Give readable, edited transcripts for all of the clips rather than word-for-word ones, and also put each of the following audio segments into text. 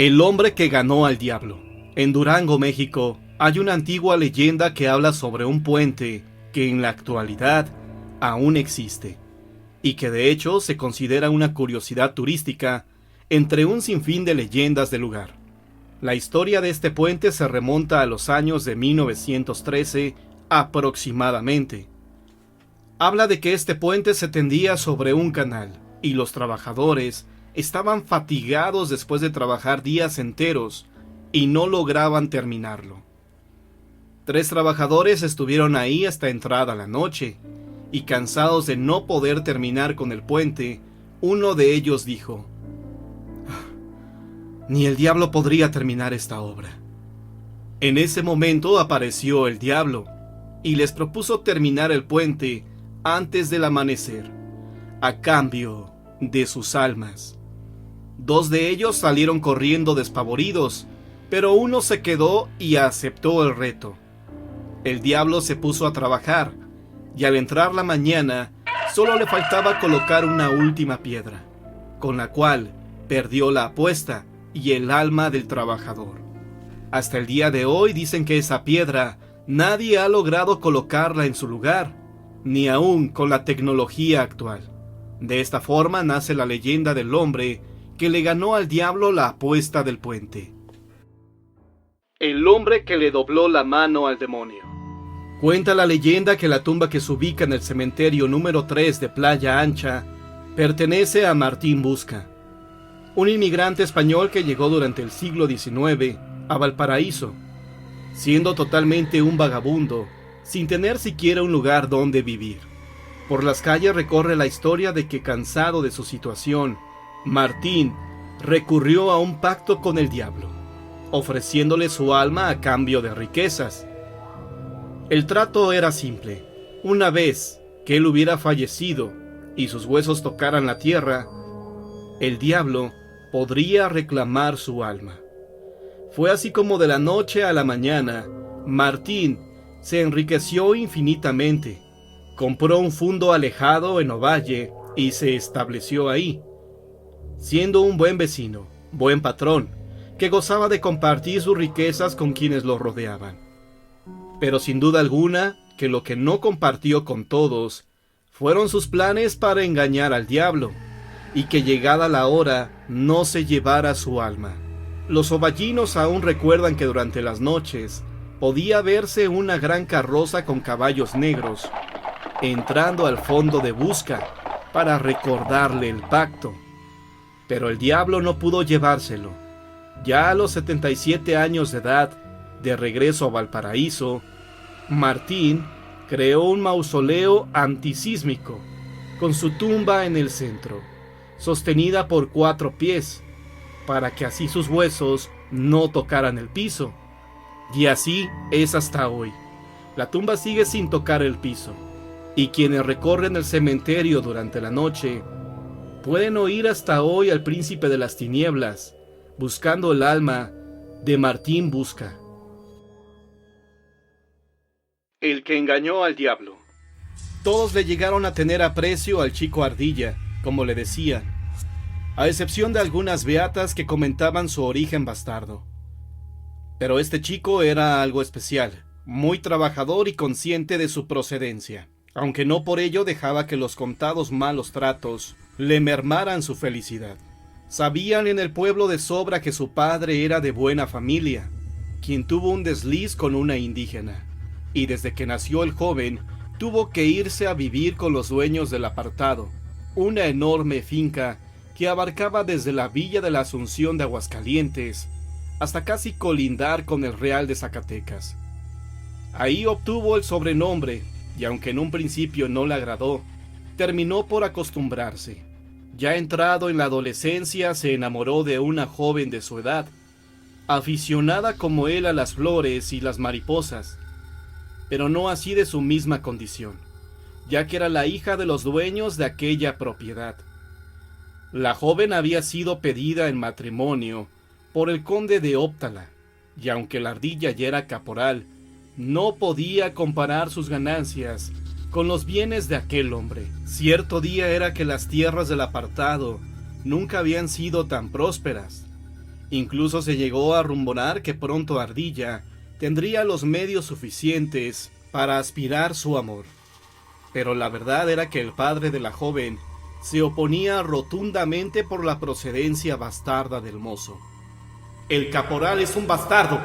El hombre que ganó al diablo. En Durango, México, hay una antigua leyenda que habla sobre un puente que en la actualidad aún existe, y que de hecho se considera una curiosidad turística entre un sinfín de leyendas del lugar. La historia de este puente se remonta a los años de 1913 aproximadamente. Habla de que este puente se tendía sobre un canal, y los trabajadores estaban fatigados después de trabajar días enteros y no lograban terminarlo. 3 trabajadores estuvieron ahí hasta entrada la noche, y cansados de no poder terminar con el puente, uno de ellos dijo: «Ni el diablo podría terminar esta obra». En ese momento apareció el diablo, y les propuso terminar el puente antes del amanecer, a cambio de sus almas. 2 de ellos salieron corriendo despavoridos, pero uno se quedó y aceptó el reto. El diablo se puso a trabajar, y al entrar la mañana, solo le faltaba colocar una última piedra, con la cual perdió la apuesta y el alma del trabajador. Hasta el día de hoy dicen que esa piedra nadie ha logrado colocarla en su lugar, ni aún con la tecnología actual. De esta forma nace la leyenda del hombre que le ganó al diablo la apuesta del puente. El hombre que le dobló la mano al demonio. Cuenta la leyenda que la tumba que se ubica en el cementerio número 3 de Playa Ancha pertenece a Martín Busca, un inmigrante español que llegó durante el siglo XIX a Valparaíso, siendo totalmente un vagabundo, sin tener siquiera un lugar donde vivir. Por las calles recorre la historia de que, cansado de su situación, Martín recurrió a un pacto con el diablo, ofreciéndole su alma a cambio de riquezas. El trato era simple: una vez que él hubiera fallecido y sus huesos tocaran la tierra, el diablo podría reclamar su alma. Fue así como de la noche a la mañana, Martín se enriqueció infinitamente, compró un fundo alejado en Ovalle y se estableció ahí, siendo un buen vecino, buen patrón, que gozaba de compartir sus riquezas con quienes lo rodeaban. Pero sin duda alguna, que lo que no compartió con todos fueron sus planes para engañar al diablo, y que llegada la hora no se llevara su alma. Los ovallinos aún recuerdan que durante las noches podía verse una gran carroza con caballos negros, entrando al fondo de Busca para recordarle el pacto. Pero el diablo no pudo llevárselo. Ya a los 77 años de edad, de regreso a Valparaíso, Martín creó un mausoleo antisísmico, con su tumba en el centro, sostenida por 4 pies, para que así sus huesos no tocaran el piso. Y así es hasta hoy. La tumba sigue sin tocar el piso, y quienes recorren el cementerio durante la noche pueden oír hasta hoy al príncipe de las tinieblas, buscando el alma de Martín Busca. El que engañó al diablo. Todos le llegaron a tener aprecio al chico Ardilla, como le decían, a excepción de algunas beatas que comentaban su origen bastardo. Pero este chico era algo especial, muy trabajador y consciente de su procedencia, aunque no por ello dejaba que los contados malos tratos le mermaran su felicidad. Sabían en el pueblo de sobra que su padre era de buena familia, quien tuvo un desliz con una indígena, y desde que nació el joven tuvo que irse a vivir con los dueños del Apartado, una enorme finca que abarcaba desde la villa de la Asunción de Aguascalientes hasta casi colindar con el Real de Zacatecas. Ahí obtuvo el sobrenombre, y aunque en un principio no le agradó, terminó por acostumbrarse. Ya entrado en la adolescencia, se enamoró de una joven de su edad, aficionada como él a las flores y las mariposas, pero no así de su misma condición, ya que era la hija de los dueños de aquella propiedad. La joven había sido pedida en matrimonio por el conde de Óptala, y aunque la ardilla ya era caporal, no podía comparar sus ganancias con los bienes de aquel hombre. Cierto día era que las tierras del Apartado nunca habían sido tan prósperas, Incluso se llegó a rumorar que pronto Ardilla tendría los medios suficientes para aspirar su amor. Pero la verdad era que el padre de la joven se oponía rotundamente por la procedencia bastarda del mozo. «El caporal es un bastardo»,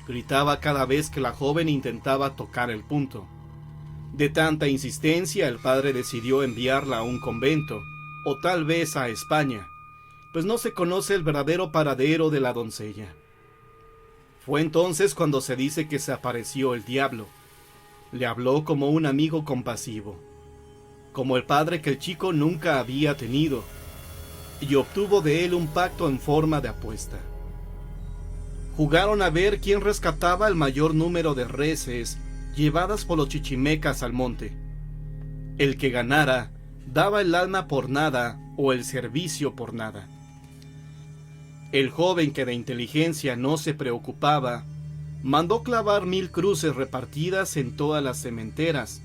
gritaba cada vez que la joven intentaba tocar el punto. De tanta insistencia, el padre decidió enviarla a un convento, o tal vez a España, pues no se conoce el verdadero paradero de la doncella. Fue entonces cuando se dice que se apareció el diablo. Le habló como un amigo compasivo, como el padre que el chico nunca había tenido, y obtuvo de él un pacto en forma de apuesta. Jugaron a ver quién rescataba el mayor número de reses llevadas por los chichimecas al monte. El que ganara daba el alma por nada o el servicio por nada. El joven, que de inteligencia no se preocupaba, mandó clavar 1000 cruces repartidas en todas las cementeras,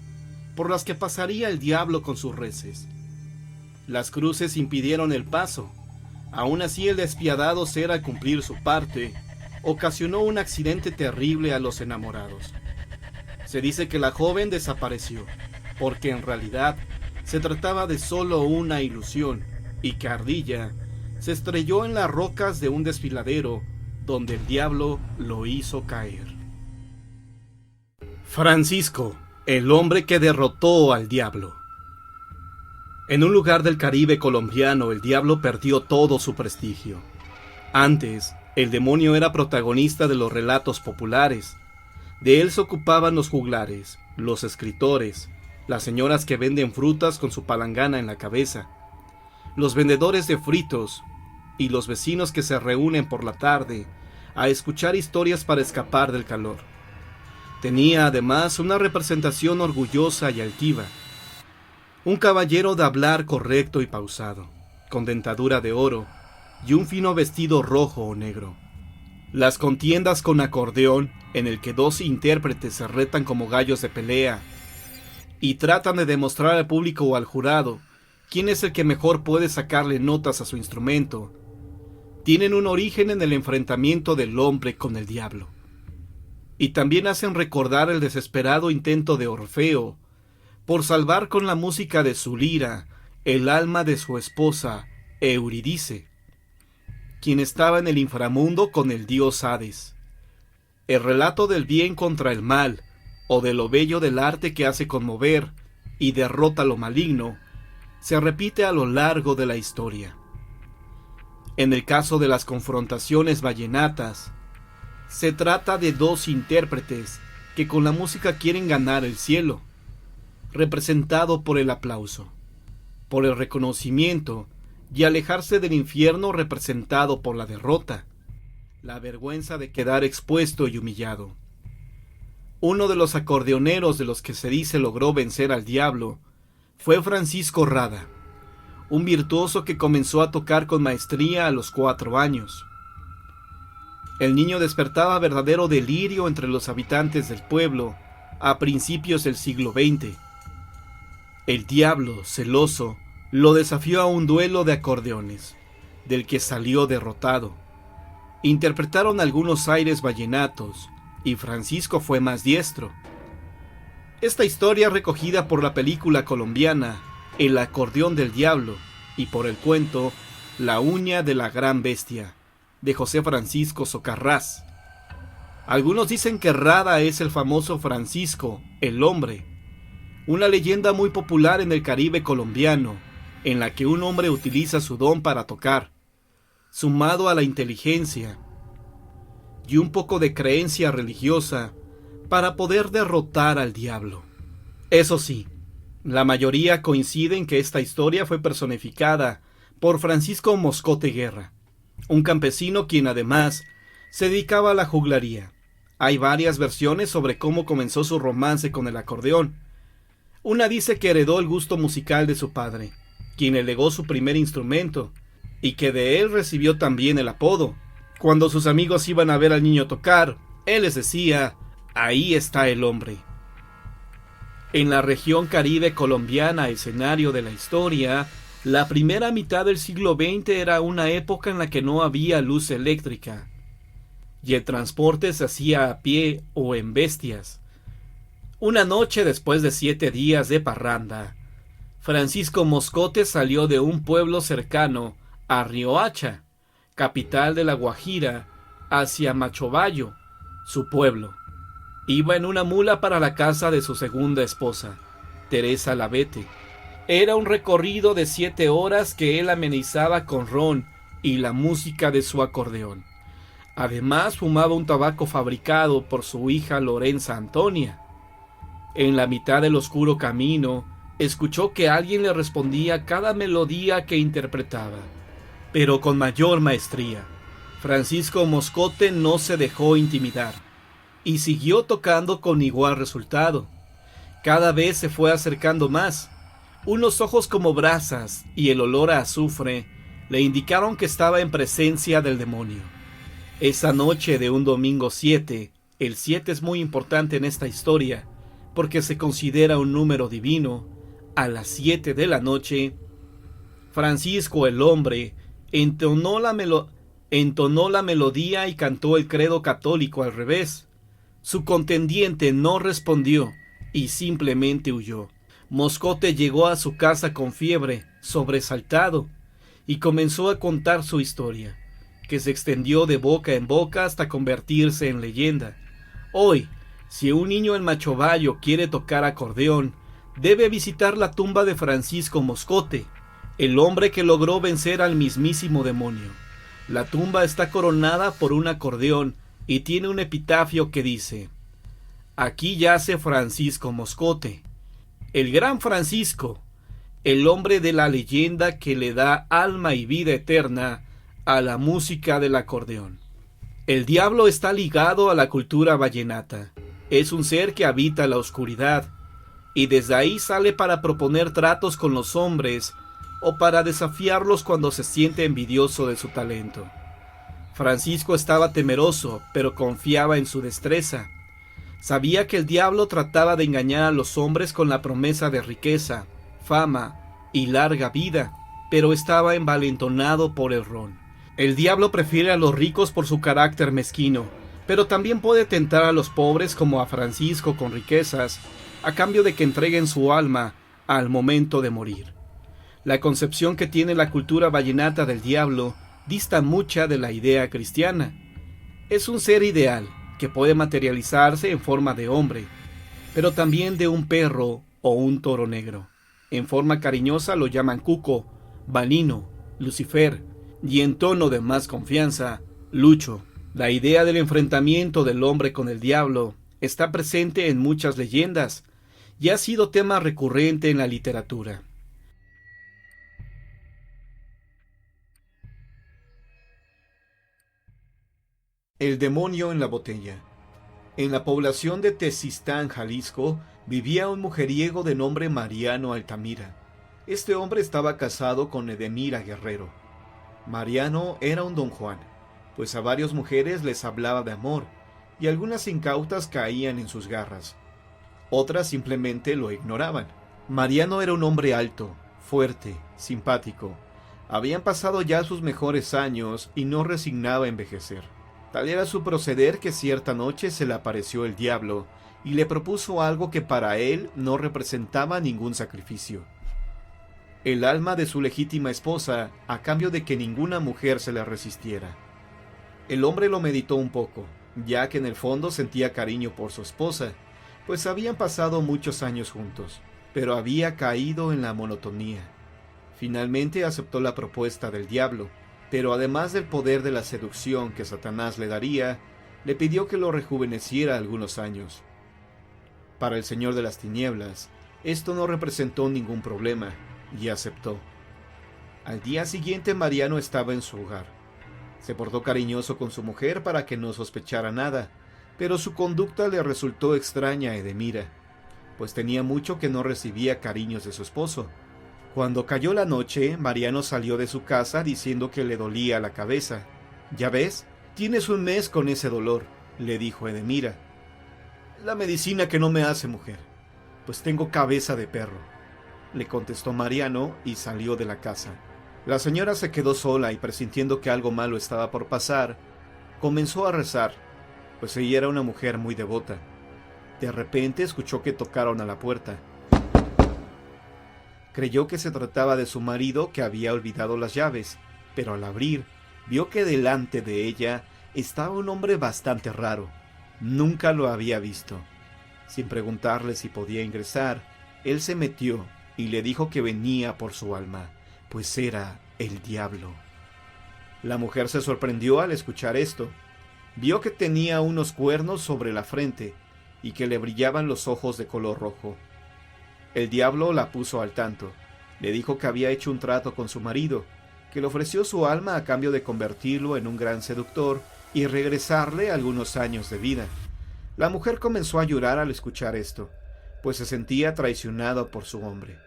por las que pasaría el diablo con sus reses. Las cruces impidieron el paso. Aún así, el despiadado ser, al cumplir su parte, ocasionó un accidente terrible a los enamorados. Se dice que la joven desapareció, porque en realidad se trataba de solo una ilusión, y que Ardilla se estrelló en las rocas de un desfiladero donde el diablo lo hizo caer. Francisco, el hombre que derrotó al diablo. En un lugar del Caribe colombiano, el diablo perdió todo su prestigio. Antes, el demonio era protagonista de los relatos populares. De él se ocupaban los juglares, los escritores, las señoras que venden frutas con su palangana en la cabeza, los vendedores de fritos y los vecinos que se reúnen por la tarde a escuchar historias para escapar del calor. Tenía además una representación orgullosa y altiva. Un caballero de hablar correcto y pausado, con dentadura de oro y un fino vestido rojo o negro. Las contiendas con acordeón, en el que 2 intérpretes se retan como gallos de pelea y tratan de demostrar al público o al jurado quién es el que mejor puede sacarle notas a su instrumento, tienen un origen en el enfrentamiento del hombre con el diablo. Y también hacen recordar el desesperado intento de Orfeo por salvar con la música de su lira el alma de su esposa Eurídice, quien estaba en el inframundo con el dios Hades. El relato del bien contra el mal, o de lo bello del arte que hace conmover y derrota lo maligno, se repite a lo largo de la historia. En el caso de las confrontaciones vallenatas, se trata de 2 intérpretes que con la música quieren ganar el cielo, representado por el aplauso, por el reconocimiento, y alejarse del infierno, representado por la derrota, la vergüenza de quedar expuesto y humillado. Uno de los acordeoneros de los que se dice logró vencer al diablo fue Francisco Rada, un virtuoso que comenzó a tocar con maestría a los 4 años. El niño despertaba verdadero delirio entre los habitantes del pueblo a principios del siglo XX. El diablo, celoso, lo desafió a un duelo de acordeones, del que salió derrotado. Interpretaron algunos aires vallenatos, y Francisco fue más diestro. Esta historia, recogida por la película colombiana El acordeón del diablo, y por el cuento La uña de la gran bestia, de José Francisco Socarrás. Algunos dicen que Rada es el famoso Francisco, el hombre, una leyenda muy popular en el Caribe colombiano, en la que un hombre utiliza su don para tocar, sumado a la inteligencia y un poco de creencia religiosa, para poder derrotar al diablo. Eso sí, la mayoría coincide en que esta historia fue personificada por Francisco Moscote Guerra, un campesino quien además se dedicaba a la juglaría. Hay varias versiones sobre cómo comenzó su romance con el acordeón. Una dice que heredó el gusto musical de su padre, quien le legó su primer instrumento, y que de él recibió también el apodo. Cuando sus amigos iban a ver al niño tocar, él les decía: «Ahí está el hombre». En la región Caribe colombiana, escenario de la historia, La primera mitad del siglo XX era una época en la que no había luz eléctrica, y el transporte se hacía a pie o en bestias. Una noche después de 7 días de parranda, Francisco Moscote salió de un pueblo cercano a Riohacha, capital de La Guajira, hacia Machobayo, su pueblo. Iba en una mula para la casa de su segunda esposa, Teresa Lavete. Era un recorrido de 7 horas que él amenizaba con ron y la música de su acordeón. Además, fumaba un tabaco fabricado por su hija Lorenza Antonia. En la mitad del oscuro camino, escuchó que alguien le respondía cada melodía que interpretaba, pero con mayor maestría. Francisco Moscote no se dejó intimidar y siguió tocando con igual resultado. Cada vez se fue acercando más. Unos ojos como brasas y el olor a azufre le indicaron que estaba en presencia del demonio. Esa noche de un domingo 7, el 7 es muy importante en esta historia, porque se considera un número divino. A las 7 de la noche, Francisco el hombre entonó la melodía y cantó el credo católico al revés. Su contendiente no respondió y simplemente huyó. Moscote llegó a su casa con fiebre, sobresaltado, y comenzó a contar su historia, que se extendió de boca en boca hasta convertirse en leyenda. Hoy, si un niño en Machobayo quiere tocar acordeón, debe visitar la tumba de Francisco Moscote, el hombre que logró vencer al mismísimo demonio. La tumba está coronada por un acordeón y tiene un epitafio que dice: aquí yace Francisco Moscote, el gran Francisco, el hombre de la leyenda que le da alma y vida eterna a la música del acordeón. El diablo está ligado a la cultura vallenata. Es un ser que habita la oscuridad, y desde ahí sale para proponer tratos con los hombres o para desafiarlos cuando se siente envidioso de su talento. Francisco estaba temeroso, pero confiaba en su destreza. Sabía que el diablo trataba de engañar a los hombres con la promesa de riqueza, fama y larga vida, pero estaba envalentonado por el ron. El diablo prefiere a los ricos por su carácter mezquino, pero también puede tentar a los pobres como a Francisco con riquezas, a cambio de que entreguen su alma al momento de morir. La concepción que tiene la cultura vallenata del diablo dista mucha de la idea cristiana. Es un ser ideal que puede materializarse en forma de hombre, pero también de un perro o un toro negro. En forma cariñosa lo llaman Cuco, Balino, Lucifer, y en tono de más confianza, Lucho. La idea del enfrentamiento del hombre con el diablo está presente en muchas leyendas y ha sido tema recurrente en la literatura. El demonio en la botella. En la población de Tezistán, Jalisco, vivía un mujeriego de nombre Mariano Altamira. Este hombre estaba casado con Edemira Guerrero. Mariano era un don Juan, pues a varias mujeres les hablaba de amor, y algunas incautas caían en sus garras. Otras simplemente lo ignoraban. Mariano era un hombre alto, fuerte, simpático. Habían pasado ya sus mejores años y no resignaba a envejecer. Tal era su proceder que cierta noche se le apareció el diablo y le propuso algo que para él no representaba ningún sacrificio: el alma de su legítima esposa a cambio de que ninguna mujer se le resistiera. El hombre lo meditó un poco, ya que en el fondo sentía cariño por su esposa, pues habían pasado muchos años juntos, pero había caído en la monotonía. Finalmente aceptó la propuesta del diablo, pero además del poder de la seducción que Satanás le daría, le pidió que lo rejuveneciera algunos años. Para el Señor de las Tinieblas, esto no representó ningún problema, y aceptó. Al día siguiente Mariano estaba en su hogar. Se portó cariñoso con su mujer para que no sospechara nada, pero su conducta le resultó extraña a Edemira, pues tenía mucho que no recibía cariños de su esposo. Cuando cayó la noche, Mariano salió de su casa diciendo que le dolía la cabeza. «Ya ves, tienes un mes con ese dolor», le dijo Edemira. «La medicina que no me hace, mujer, pues tengo cabeza de perro». le contestó Mariano y salió de la casa. La señora se quedó sola y, presintiendo que algo malo estaba por pasar, comenzó a rezar, pues ella era una mujer muy devota. De repente escuchó que tocaron a la puerta. Creyó que se trataba de su marido, que había olvidado las llaves, pero al abrir, vio que delante de ella estaba un hombre bastante raro. Nunca lo había visto. Sin preguntarle si podía ingresar, él se metió y le dijo que venía por su alma, pues era el diablo. La mujer se sorprendió al escuchar esto. Vio que tenía unos cuernos sobre la frente y que le brillaban los ojos de color rojo. El diablo la puso al tanto. Le dijo que había hecho un trato con su marido, que le ofreció su alma a cambio de convertirlo en un gran seductor y regresarle algunos años de vida. La mujer comenzó a llorar al escuchar esto, pues se sentía traicionada por su hombre.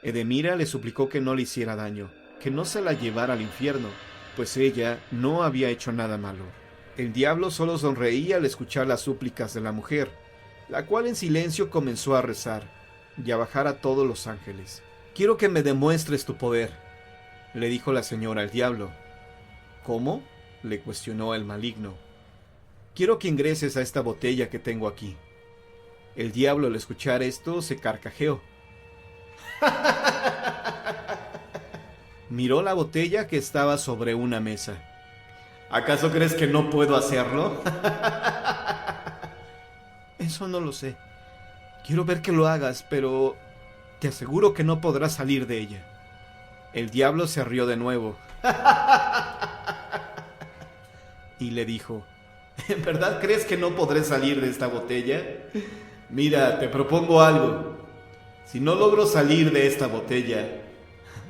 Edemira le suplicó que no le hiciera daño, que no se la llevara al infierno, pues ella no había hecho nada malo. El diablo solo sonreía al escuchar las súplicas de la mujer, la cual en silencio comenzó a rezar y a bajar a todos los ángeles. «Quiero que me demuestres tu poder», le dijo la señora al diablo. «¿Cómo?», le cuestionó el maligno. «Quiero que ingreses a esta botella que tengo aquí». El diablo, al escuchar esto, se carcajeó. Miró la botella que estaba sobre una mesa. «¿Acaso crees que no puedo hacerlo?». «Eso no lo sé. Quiero ver que lo hagas, pero te aseguro que no podrás salir de ella». El diablo se rió de nuevo. Y le dijo: «¿En verdad crees que no podré salir de esta botella? Mira, te propongo algo. Si no logro salir de esta botella,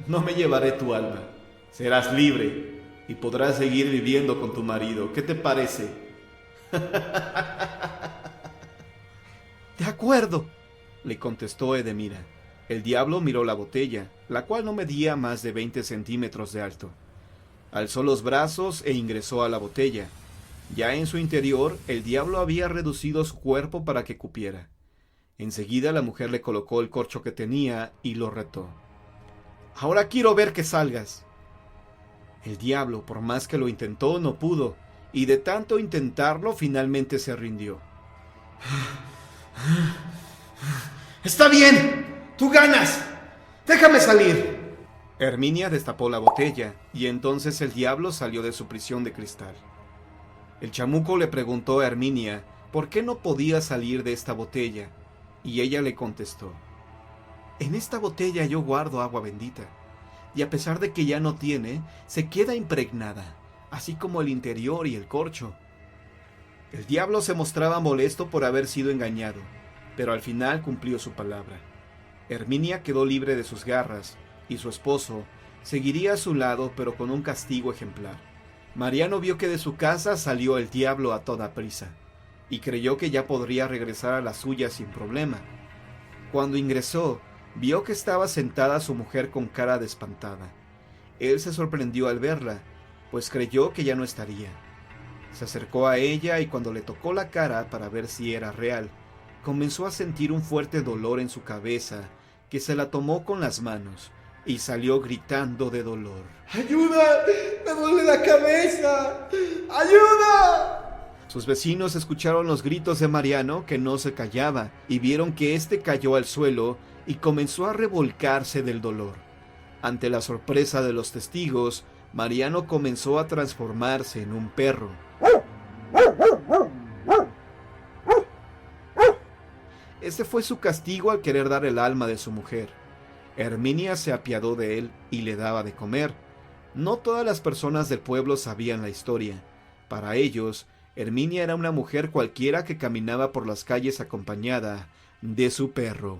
no me llevaré tu alma. Serás libre y podrás seguir viviendo con tu marido. ¿Qué te parece?». «De acuerdo», le contestó Edemira. El diablo miró la botella, la cual no medía más de 20 centímetros de alto. Alzó los brazos e ingresó a la botella. Ya en su interior, el diablo había reducido su cuerpo para que cupiera. Enseguida la mujer le colocó el corcho que tenía y lo retó. «Ahora quiero ver que salgas». El diablo, por más que lo intentó, no pudo, y de tanto intentarlo, finalmente se rindió. «Está bien, tú ganas. Déjame salir». Herminia destapó la botella, y entonces el diablo salió de su prisión de cristal. El chamuco le preguntó a Herminia por qué no podía salir de esta botella, y ella le contestó: «En esta botella yo guardo agua bendita, y a pesar de que ya no tiene, se queda impregnada, así como el interior y el corcho». El diablo se mostraba molesto por haber sido engañado, pero al final cumplió su palabra. Herminia quedó libre de sus garras, y su esposo seguiría a su lado, pero con un castigo ejemplar. Mariano vio que de su casa salió el diablo a toda prisa, y creyó que ya podría regresar a la suya sin problema. Cuando ingresó, vio que estaba sentada su mujer con cara de espantada. Él se sorprendió al verla, pues creyó que ya no estaría. Se acercó a ella y cuando le tocó la cara para ver si era real, comenzó a sentir un fuerte dolor en su cabeza, que se la tomó con las manos y salió gritando de dolor. «¡Ayuda! ¡Me duele la cabeza! ¡Ayuda!». Sus vecinos escucharon los gritos de Mariano, que no se callaba, y vieron que éste cayó al suelo y comenzó a revolcarse del dolor. Ante la sorpresa de los testigos, Mariano comenzó a transformarse en un perro. Este fue su castigo al querer dar el alma de su mujer. Herminia se apiadó de él y le daba de comer. No todas las personas del pueblo sabían la historia. Para ellos, Herminia era una mujer cualquiera que caminaba por las calles acompañada de su perro.